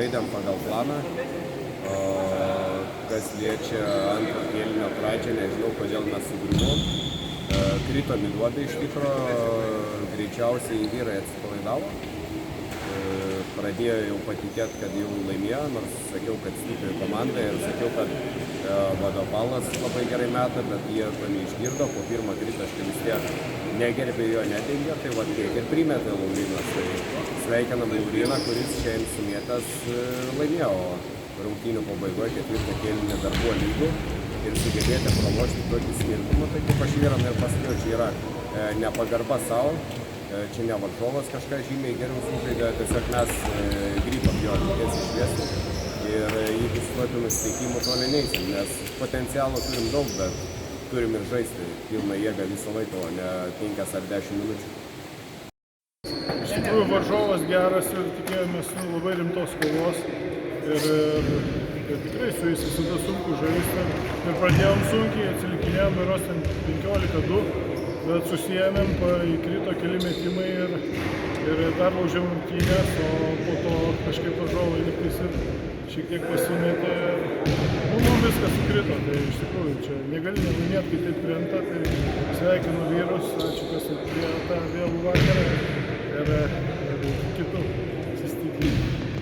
žaidėm pagal planą. Kas liečia antro kėlinio pradžią, nežinau, kodėl mes sugriuvom. Krito miliuotai iš tikro, greičiausiai vyrai atsipalaidavo. Pradėjo jau patikėti, kad jau laimėjo, nors sakiau, kad stipri komanda ir sakiau, kad Vadopalas labai gerai meta, bet jie to neišgirdo. Po pirmo tritaškio vis tiek negerbė jo, nedengė, tai va tiek ir primetė Laurynas. Tai sveikinam Lauryną, kuris šiandien sumėtas laimėjo, o rungtynių pabaigoje ketvirtą kėlinį dar buvo lygų ir sugebėti pralošti tokį skirtumą. Tai kaip aš vyram ir pasakiau, čia yra nepagarba savo. Čia ne varžovas kažką žymiai geriau sužaidė, tiesiog mes grįžom jo tiesiai šviesų ir jeigu su tokiu nusiteikimu toli neisim, nes potencialo turim daug, bet turim ir žaisti pilną jėgą visą laiką, o ne 5 ar 10 minučių. Iš tikrųjų varžovas geras ir tikėjomės labai rimtos kovos ir tikrai su jais visada sunku žaisti. Ir pradėjom sunkiai, atsilikinėjom ir ten 15-2. Bet susijėmėm, įkrito keli metimai ir dar laužiau rungtynės, o po to kažkaip varžovai lygtais ir šiek tiek pasimetė. Mums viskas sukrito, tai iš tikrųjų čia negali nelaimėti, kai taip krenta, tai sveikinu vyrus, ačiū, kas atėjo tą vėlų vakarą ir kitų atsistikimų.